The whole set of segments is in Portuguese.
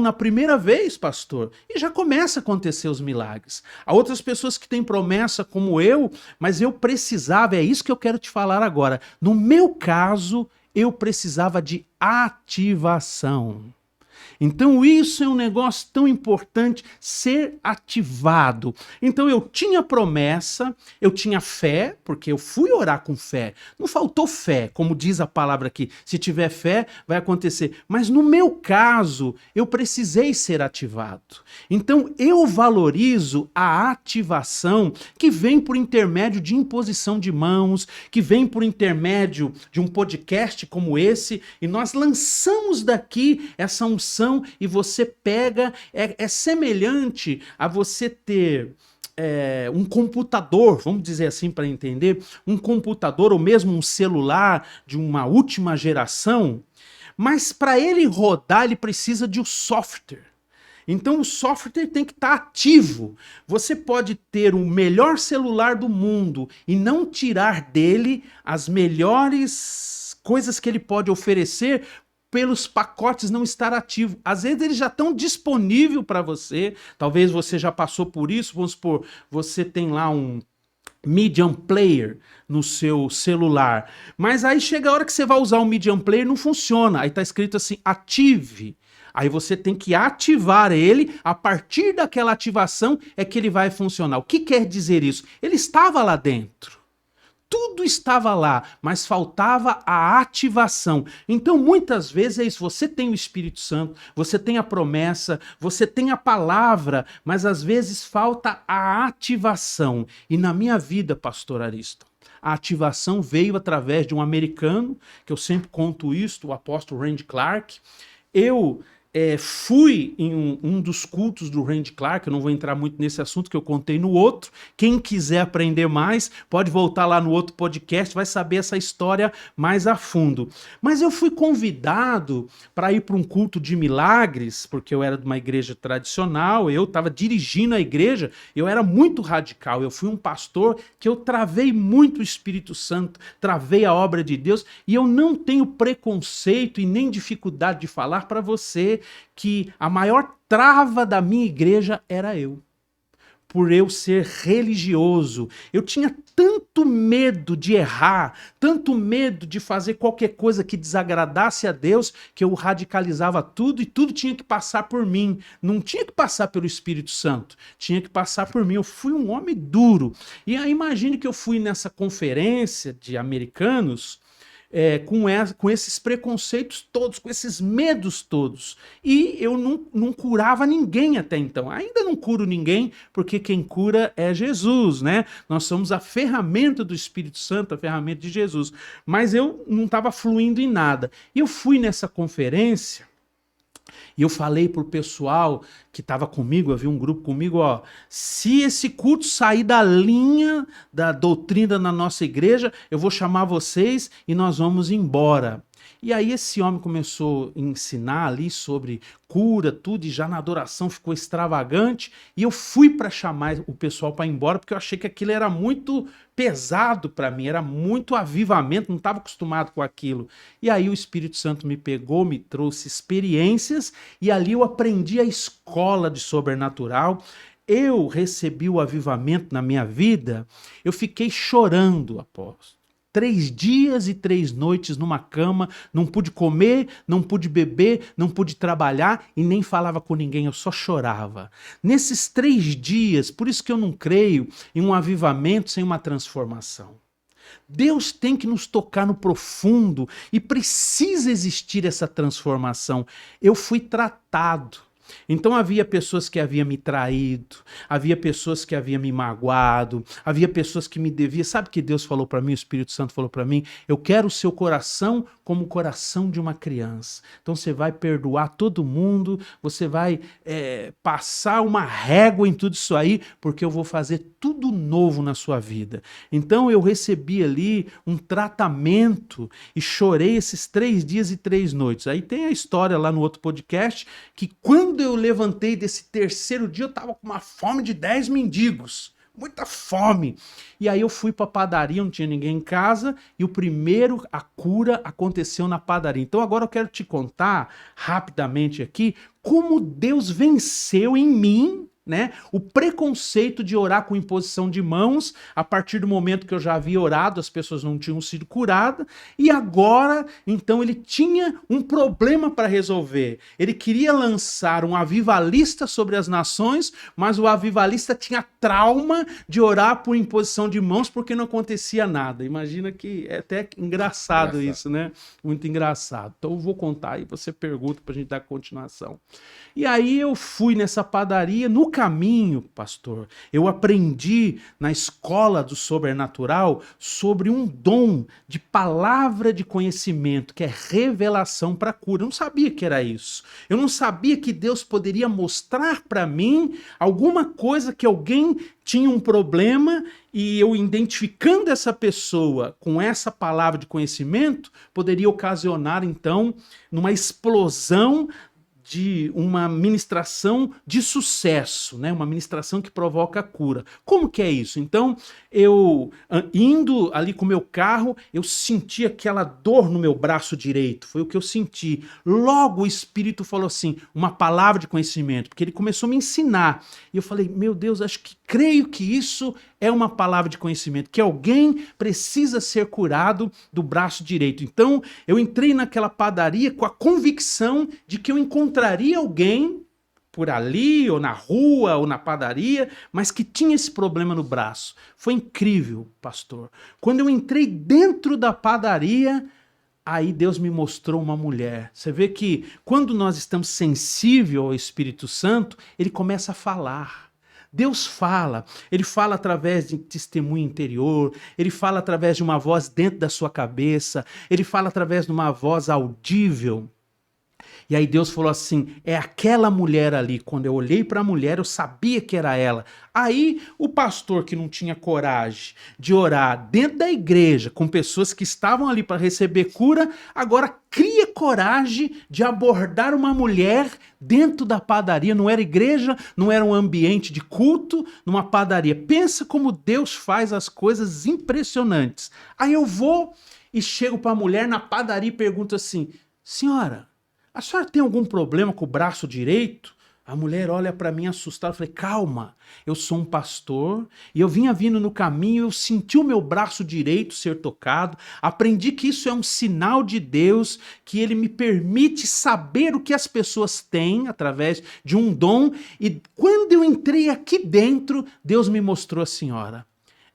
na primeira vez, pastor, e já começa a acontecer os milagres. Há outras pessoas que têm promessa como eu, mas eu precisava, é isso que eu quero te falar agora. No meu caso, eu precisava de ativação. Então isso é um negócio tão importante, ser ativado. Então eu tinha promessa, eu tinha fé, porque eu fui orar com fé. Não faltou fé, como diz a palavra aqui. Se tiver fé, vai acontecer. Mas no meu caso, eu precisei ser ativado. Então eu valorizo a ativação que vem por intermédio de imposição de mãos, que vem por intermédio de um podcast como esse, e nós lançamos daqui essa unção e você pega, é semelhante a você ter um computador, vamos dizer assim para entender, um computador ou mesmo um celular de uma última geração, mas para ele rodar ele precisa de um software. Então o software tem que estar ativo. Você pode ter o melhor celular do mundo e não tirar dele as melhores coisas que ele pode oferecer pelos pacotes não estar ativo. Às vezes eles já estão disponíveis para você, talvez você já passou por isso, vamos supor, você tem lá um Medium Player no seu celular, mas aí chega a hora que você vai usar o Medium Player, não funciona, aí está escrito assim, ative. Aí você tem que ativar ele, a partir daquela ativação é que ele vai funcionar. O que quer dizer isso? Ele estava lá dentro. Tudo estava lá, mas faltava a ativação. Então, muitas vezes é isso. Você tem o Espírito Santo, você tem a promessa, você tem a palavra, mas às vezes falta a ativação. E na minha vida, pastor Aristo, a ativação veio através de um americano, que eu sempre conto isso, o apóstolo Randy Clark. Eu fui em um dos cultos do Randy Clark, eu não vou entrar muito nesse assunto que eu contei no outro. Quem quiser aprender mais, pode voltar lá no outro podcast, vai saber essa história mais a fundo. Mas eu fui convidado para ir para um culto de milagres, porque eu era de uma igreja tradicional, eu estava dirigindo a igreja, eu era muito radical, eu fui um pastor que eu travei muito o Espírito Santo, travei a obra de Deus, e eu não tenho preconceito e nem dificuldade de falar para você que a maior trava da minha igreja era eu. Por eu ser religioso. Eu tinha tanto medo de errar, tanto medo de fazer qualquer coisa que desagradasse a Deus, que eu radicalizava tudo e tudo tinha que passar por mim. Não tinha que passar pelo Espírito Santo, tinha que passar por mim. Eu fui um homem duro. E aí imagine que eu fui nessa conferência de americanos, com esses preconceitos todos, com esses medos todos. E eu não curava ninguém até então. Ainda não curo ninguém, porque quem cura é Jesus, né? Nós somos a ferramenta do Espírito Santo, a ferramenta de Jesus. Mas eu não estava fluindo em nada. E eu fui nessa conferência, e eu falei pro pessoal que estava comigo, havia um grupo comigo, ó, se esse culto sair da linha da doutrina na nossa igreja, eu vou chamar vocês e nós vamos embora. E aí esse homem começou a ensinar ali sobre cura, tudo, e já na adoração ficou extravagante, e eu fui para chamar o pessoal para ir embora, porque eu achei que aquilo era muito pesado para mim, era muito avivamento, não estava acostumado com aquilo. E aí o Espírito Santo me pegou, me trouxe experiências, e ali eu aprendi a escola de sobrenatural. Eu recebi o avivamento na minha vida, eu fiquei chorando, apóstolo. 3 dias e 3 noites numa cama, não pude comer, não pude beber, não pude trabalhar e nem falava com ninguém, eu só chorava. Nesses 3 dias, por isso que eu não creio em um avivamento sem uma transformação. Deus tem que nos tocar no profundo e precisa existir essa transformação. Eu fui tratado. Então havia pessoas que haviam me traído, havia pessoas que haviam me magoado, havia pessoas que me deviam. Sabe o que Deus falou para mim, o Espírito Santo falou para mim? Eu quero o seu coração como o coração de uma criança. Então você vai perdoar todo mundo, você vai passar uma régua em tudo isso aí, porque eu vou fazer tudo novo na sua vida. Então eu recebi ali um tratamento e chorei esses 3 dias e 3 noites. Aí tem a história lá no outro podcast, que quando eu levantei desse terceiro dia, eu estava com uma fome de 10 mendigos. muita fome. E aí eu fui para a padaria, não tinha ninguém em casa, e a cura aconteceu na padaria. Então agora eu quero te contar rapidamente aqui como Deus venceu em mim, né, o preconceito de orar com imposição de mãos. A partir do momento que eu já havia orado, as pessoas não tinham sido curadas, e agora, então, ele tinha um problema para resolver. Ele queria lançar um avivalista sobre as nações, mas o avivalista tinha trauma de orar por imposição de mãos porque não acontecia nada. Imagina que é até engraçado isso, né? Muito engraçado. Então eu vou contar e você pergunta para a gente dar continuação. E aí eu fui nessa padaria. No caminho, pastor, eu aprendi na escola do sobrenatural sobre um dom de palavra de conhecimento, que é revelação para cura. Eu não sabia que era isso. Eu não sabia que Deus poderia mostrar para mim alguma coisa, que alguém tinha um problema e eu, identificando essa pessoa com essa palavra de conhecimento, poderia ocasionar então numa explosão de uma ministração de sucesso, né? Uma ministração que provoca cura. Como que é isso? Então, eu indo ali com o meu carro, eu senti aquela dor no meu braço direito, foi o que eu senti. Logo o Espírito falou assim, uma palavra de conhecimento, porque ele começou a me ensinar. E eu falei, meu Deus, creio que isso é uma palavra de conhecimento, que alguém precisa ser curado do braço direito. Então, eu entrei naquela padaria com a convicção de que eu encontraria alguém por ali, ou na rua, ou na padaria, mas que tinha esse problema no braço. Foi incrível, pastor. Quando eu entrei dentro da padaria, aí Deus me mostrou uma mulher. Você vê que quando nós estamos sensíveis ao Espírito Santo, ele começa a falar. Deus fala, ele fala através de testemunho interior, ele fala através de uma voz dentro da sua cabeça, ele fala através de uma voz audível. E aí Deus falou assim, é aquela mulher ali. Quando eu olhei para a mulher, eu sabia que era ela. Aí o pastor, que não tinha coragem de orar dentro da igreja, com pessoas que estavam ali para receber cura, agora cria coragem de abordar uma mulher dentro da padaria. Não era igreja, não era um ambiente de culto, numa padaria. Pensa como Deus faz as coisas impressionantes. Aí eu vou e chego para a mulher na padaria e pergunto assim, senhora, a senhora tem algum problema com o braço direito? A mulher olha para mim assustada. Eu falei, calma, eu sou um pastor e eu vinha vindo no caminho, eu senti o meu braço direito ser tocado, aprendi que isso é um sinal de Deus, que ele me permite saber o que as pessoas têm através de um dom. E quando eu entrei aqui dentro, Deus me mostrou a senhora.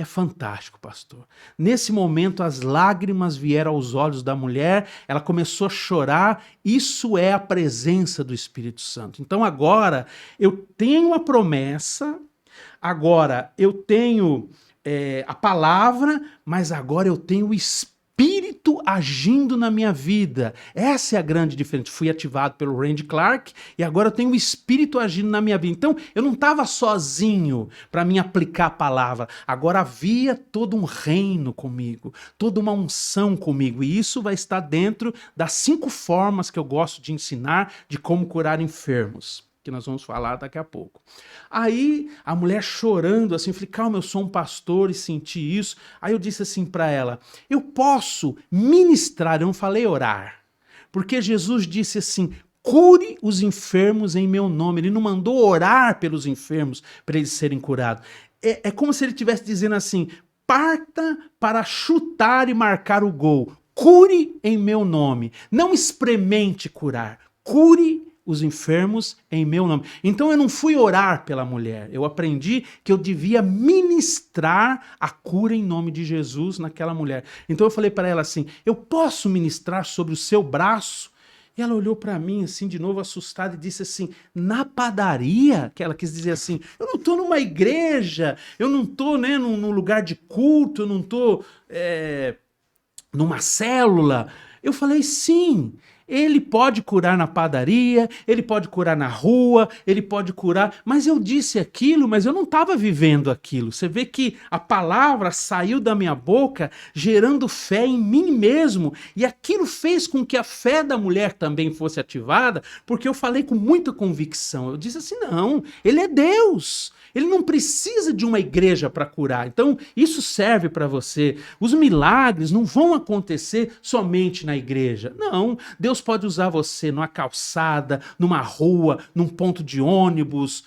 É fantástico, pastor. Nesse momento, as lágrimas vieram aos olhos da mulher, ela começou a chorar. Isso é a presença do Espírito Santo. Então agora eu tenho a promessa, agora eu tenho a palavra, mas agora eu tenho o Espírito agindo na minha vida. Essa é a grande diferença. Fui ativado pelo Randy Clark e agora eu tenho o Espírito agindo na minha vida. Então, eu não estava sozinho para me aplicar a palavra. Agora havia todo um reino comigo, toda uma unção comigo. E isso vai estar dentro das 5 formas que eu gosto de ensinar de como curar enfermos, que nós vamos falar daqui a pouco. Aí a mulher chorando assim, eu falei, calma, eu sou um pastor e senti isso. Aí eu disse assim para ela, eu posso ministrar, eu não falei orar, porque Jesus disse assim, cure os enfermos em meu nome. Ele não mandou orar pelos enfermos para eles serem curados. É como se ele estivesse dizendo assim, parta para chutar e marcar o gol. Cure em meu nome. Não experimente curar, cure os enfermos em meu nome. Então eu não fui orar pela mulher, eu aprendi que eu devia ministrar a cura em nome de Jesus naquela mulher. Então eu falei para ela assim, eu posso ministrar sobre o seu braço? E ela olhou para mim assim de novo assustada e disse assim, na padaria? Que ela quis dizer assim, eu não estou numa igreja, eu não estou, né, num lugar de culto, eu não estou numa célula. Eu falei, sim. Ele pode curar na padaria, ele pode curar na rua, ele pode curar... Mas eu disse aquilo, mas eu não estava vivendo aquilo. Você vê que a palavra saiu da minha boca, gerando fé em mim mesmo, e aquilo fez com que a fé da mulher também fosse ativada, porque eu falei com muita convicção. Eu disse assim, não, ele é Deus. Ele não precisa de uma igreja para curar. Então, isso serve para você. Os milagres não vão acontecer somente na igreja. Não, Deus pode usar você numa calçada, numa rua, num ponto de ônibus,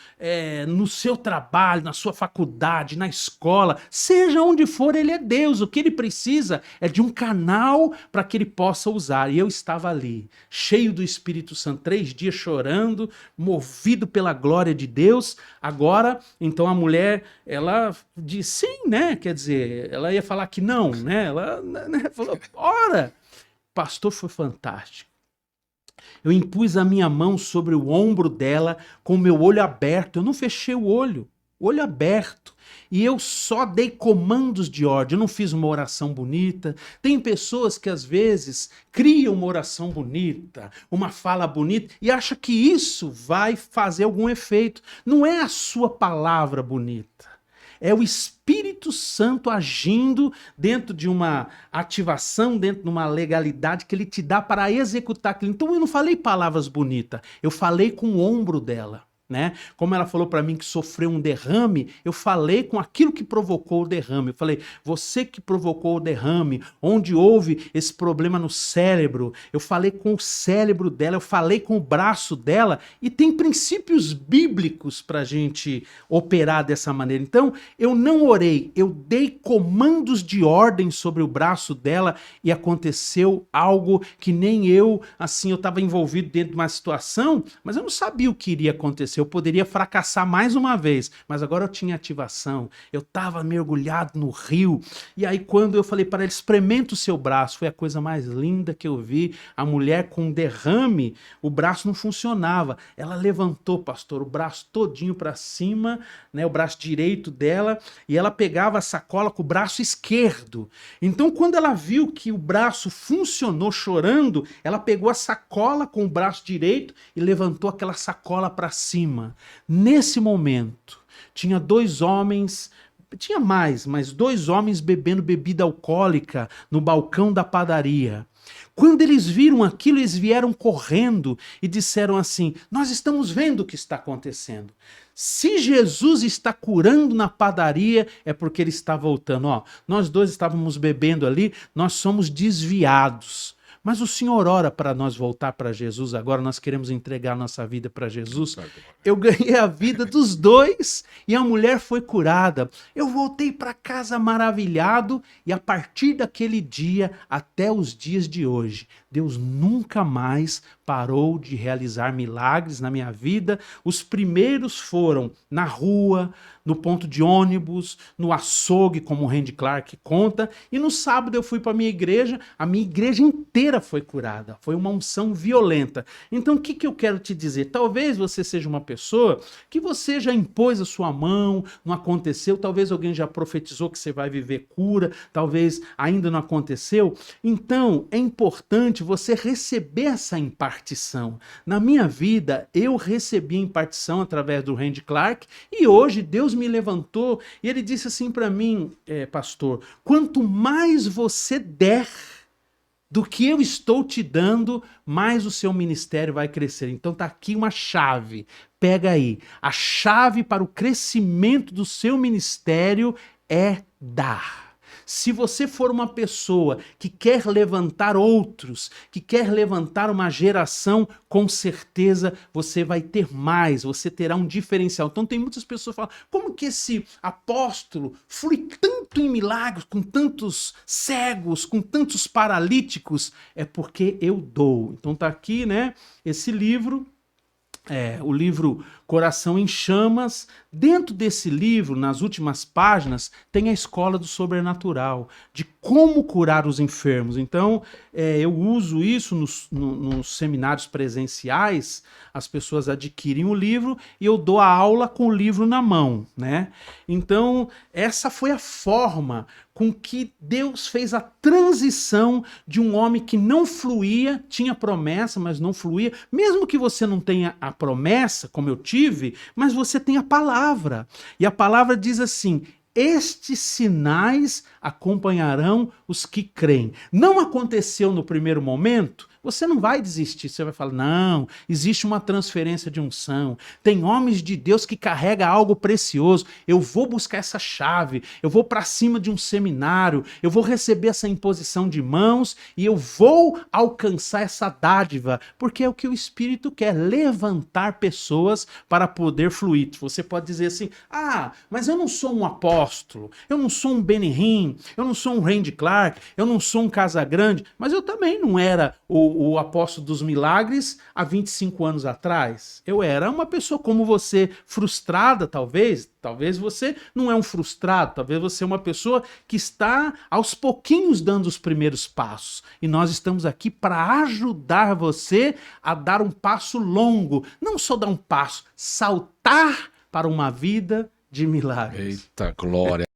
no seu trabalho, na sua faculdade, na escola. Seja onde for, ele é Deus. O que ele precisa é de um canal para que ele possa usar. E eu estava ali, cheio do Espírito Santo, 3 dias chorando, movido pela glória de Deus. Agora... Então a mulher, ela disse sim, né? Quer dizer, ela ia falar que não, né? Ela falou, ora! O pastor foi fantástico. Eu impus a minha mão sobre o ombro dela com o meu olho aberto. Eu não fechei o olho aberto. E eu só dei comandos de ordem, eu não fiz uma oração bonita. Tem pessoas que às vezes criam uma oração bonita, uma fala bonita, e acham que isso vai fazer algum efeito. Não é a sua palavra bonita, é o Espírito Santo agindo dentro de uma ativação, dentro de uma legalidade que ele te dá para executar aquilo. Então eu não falei palavras bonitas, eu falei com o ombro dela. Né? Como ela falou para mim que sofreu um derrame, eu falei com aquilo que provocou o derrame. Eu falei, você que provocou o derrame, onde houve esse problema no cérebro, eu falei com o cérebro dela, eu falei com o braço dela, e tem princípios bíblicos para a gente operar dessa maneira. Então, eu não orei, eu dei comandos de ordem sobre o braço dela e aconteceu algo que nem eu, assim, eu estava envolvido dentro de uma situação, mas eu não sabia o que iria acontecer. Eu poderia fracassar mais uma vez, mas agora eu tinha ativação, eu estava mergulhado no rio, e aí quando eu falei para ela, experimenta o seu braço, foi a coisa mais linda que eu vi. A mulher com um derrame, o braço não funcionava, ela levantou, pastor, o braço todinho para cima, né, o braço direito dela, e ela pegava a sacola com o braço esquerdo. Então quando ela viu que o braço funcionou chorando, ela pegou a sacola com o braço direito e levantou aquela sacola para cima. Nesse momento, tinha 2 homens, tinha mais, mas 2 homens bebendo bebida alcoólica no balcão da padaria. Quando eles viram aquilo, eles vieram correndo e disseram assim, nós estamos vendo o que está acontecendo. Se Jesus está curando na padaria, é porque ele está voltando. Ó, nós 2 estávamos bebendo ali, nós somos desviados. Mas o Senhor ora para nós voltar para Jesus agora, nós queremos entregar nossa vida para Jesus. Eu ganhei a vida dos 2 e a mulher foi curada. Eu voltei para casa maravilhado e a partir daquele dia até os dias de hoje, Deus nunca mais parou de realizar milagres na minha vida. Os primeiros foram na rua, no ponto de ônibus, no açougue, como o Randy Clark conta, e no sábado eu fui para a minha igreja inteira foi curada, foi uma unção violenta. Então o que eu quero te dizer? Talvez você seja uma pessoa que você já impôs a sua mão, não aconteceu, talvez alguém já profetizou que você vai viver cura, talvez ainda não aconteceu. Então é importante você receber essa impartição. Na minha vida, eu recebi a impartição através do Randy Clark, e hoje Deus me levantou e ele disse assim para mim, pastor, quanto mais você der do que eu estou te dando, mais o seu ministério vai crescer. Então tá aqui uma chave, pega aí. A chave para o crescimento do seu ministério é dar. Se você for uma pessoa que quer levantar outros, que quer levantar uma geração, com certeza você vai ter mais, você terá um diferencial. Então tem muitas pessoas que falam, como que esse apóstolo flui tanto em milagres, com tantos cegos, com tantos paralíticos? É porque eu dou. Então tá aqui, né, esse livro, o livro Coração em Chamas. Dentro desse livro, nas últimas páginas, tem a escola do sobrenatural, de como curar os enfermos. Então, eu uso isso nos seminários presenciais, as pessoas adquirem o livro e eu dou a aula com o livro na mão, né? Então, essa foi a forma com que Deus fez a transição de um homem que não fluía, tinha promessa, mas não fluía. Mesmo que você não tenha a promessa, como eu tive, mas você tem a palavra. E a palavra diz assim: estes sinais acompanharão os que creem. Não aconteceu no primeiro momento? Você não vai desistir, você vai falar, não, existe uma transferência de unção, tem homens de Deus que carregam algo precioso, eu vou buscar essa chave, eu vou para cima de um seminário, eu vou receber essa imposição de mãos e eu vou alcançar essa dádiva, porque é o que o Espírito quer, levantar pessoas para poder fluir. Você pode dizer assim, mas eu não sou um apóstolo, eu não sou um Benny Hinn, eu não sou um Randy Clark, eu não sou um Casagrande, mas eu também não era o apóstolo dos milagres há 25 anos atrás. Eu era uma pessoa como você, frustrada talvez você não é um frustrado, talvez você é uma pessoa que está aos pouquinhos dando os primeiros passos. E nós estamos aqui para ajudar você a dar um passo longo, não só dar um passo, saltar para uma vida de milagres. Eita glória!